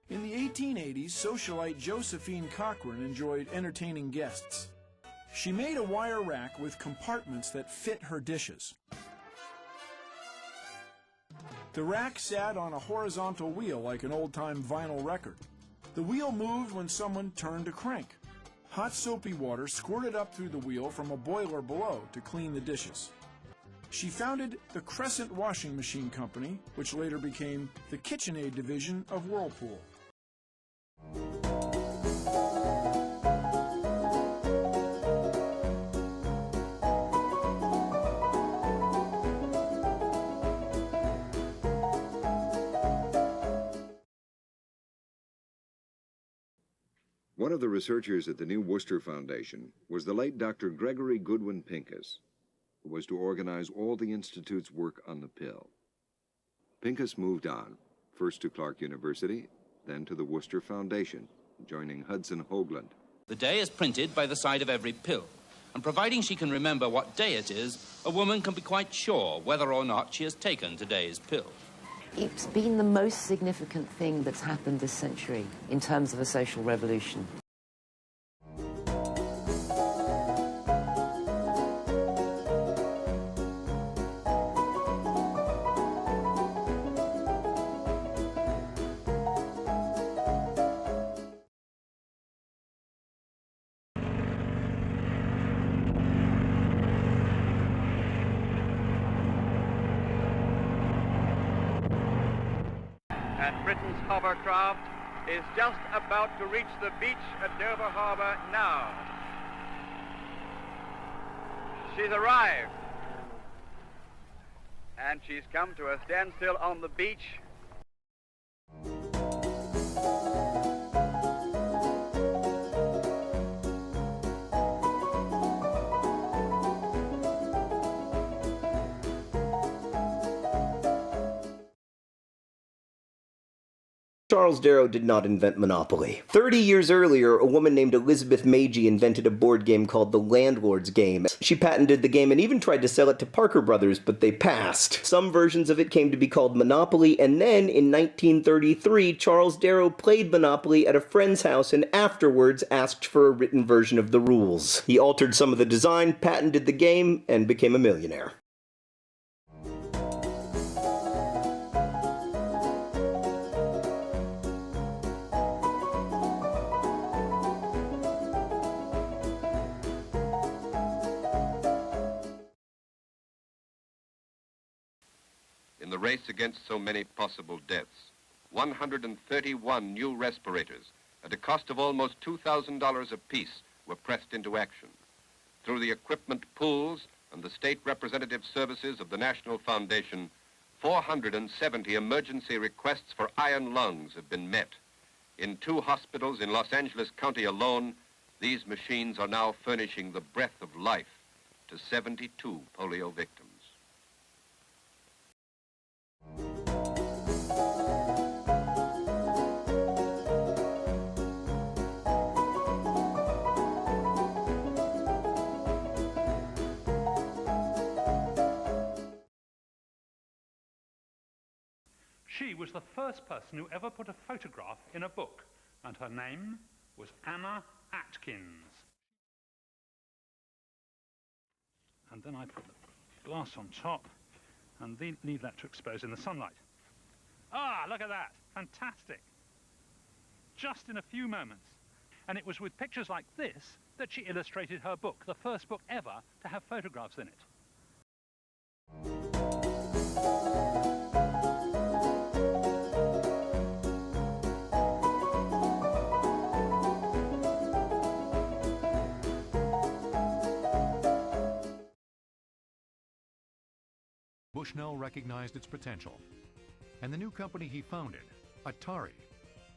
In the 1880s, socialite Josephine Cochran enjoyed entertaining guests. She made a wire rack with compartments that fit her dishes. The rack sat on a horizontal wheel like an old-time vinyl record. The wheel moved when someone turned a crank. Hot soapy water squirted up through the wheel from a boiler below to clean the dishes. She founded the Crescent Washing Machine Company, which later became the KitchenAid division of Whirlpool. One of the researchers at the new Worcester Foundation was the late Dr. Gregory Goodwin Pincus, who was to organize all the Institute's work on the pill. Pincus moved on, first to Clark University, then to the Worcester Foundation, joining Hudson Hoagland. The day is printed by the side of every pill, and providing she can remember what day it is, a woman can be quite sure whether or not she has taken today's pill. It's been the most significant thing that's happened this century in terms of a social revolution. And Britain's hovercraft is just about to reach the beach at Dover Harbor now. She's arrived. And she's come to a standstill on the beach. Charles Darrow did not invent Monopoly. 30 years earlier, a woman named Elizabeth Magee invented a board game called the Landlord's Game. She patented the game and even tried to sell it to Parker Brothers, but they passed. Some versions of it came to be called Monopoly, and then, in 1933, Charles Darrow played Monopoly at a friend's house and afterwards asked for a written version of the rules. He altered some of the design, patented the game, and became a millionaire. In the race against so many possible deaths, 131 new respirators at a cost of almost $2,000 apiece were pressed into action. Through the equipment pools and the state representative services of the National Foundation, 470 emergency requests for iron lungs have been met. In 2 hospitals in Los Angeles County alone, these machines are now furnishing the breath of life to 72 polio victims. She was the first person who ever put a photograph in a book, and her name was Anna Atkins. And then I put the glass on top and leave that to expose in the sunlight. Ah, look at that, fantastic. Just in a few moments. And it was with pictures like this that she illustrated her book, the first book ever to have photographs in it. Bushnell recognized its potential, and the new company he founded, Atari,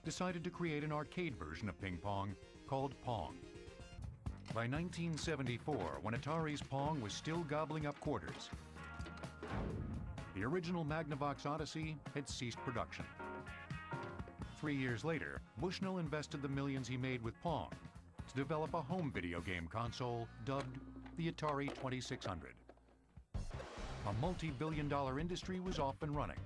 decided to create an arcade version of ping pong called Pong. By 1974, when Atari's Pong was still gobbling up quarters, the original Magnavox Odyssey had ceased production. 3 years later, Bushnell invested the millions he made with Pong to develop a home video game console dubbed the Atari 2600. A multi-billion-dollar industry was off and running.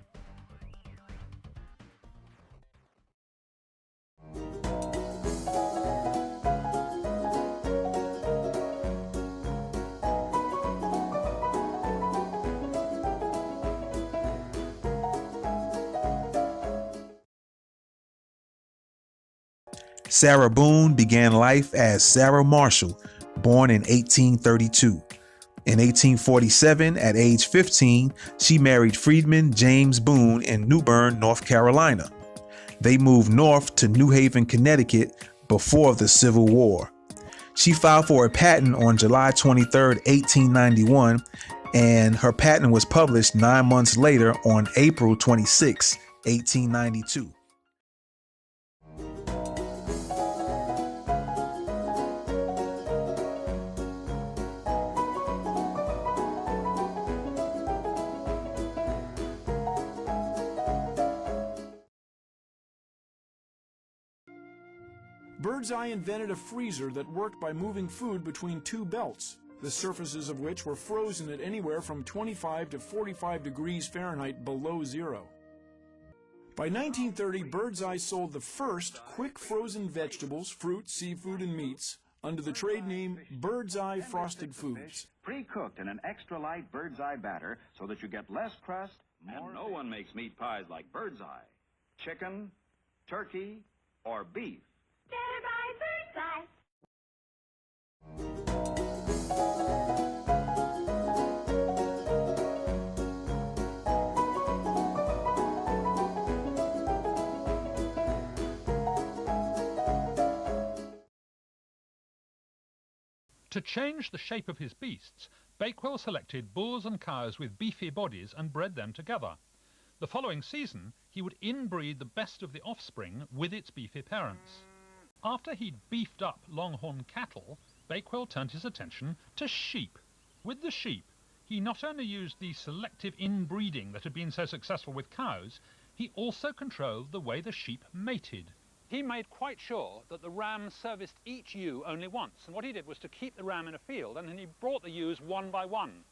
Sarah Boone began life as Sarah Marshall, born in 1832. In 1847, at age 15, she married Freedman James Boone in New Bern, North Carolina. They moved north to New Haven, Connecticut before the Civil War. She filed for a patent on July 23, 1891, and her patent was published 9 months later on April 26, 1892. Birdseye invented a freezer that worked by moving food between two belts, the surfaces of which were frozen at anywhere from 25 to 45 degrees Fahrenheit below zero. By 1930, Birdseye sold the first quick frozen vegetables, fruit, seafood, and meats under the trade name Birdseye Frosted Foods. Pre-cooked in an extra light Birdseye batter so that you get less crust. And no one makes meat pies like Birdseye. Chicken, turkey, or beef. Better buy Birdseye. To change the shape of his beasts, Bakewell selected bulls and cows with beefy bodies and bred them together. The following season, he would inbreed the best of the offspring with its beefy parents. After he'd beefed up longhorn cattle, Bakewell turned his attention to sheep. With the sheep, he not only used the selective inbreeding that had been so successful with cows, he also controlled the way the sheep mated. He made quite sure that the ram serviced each ewe only once, and what he did was to keep the ram in a field, and then he brought the ewes one by one.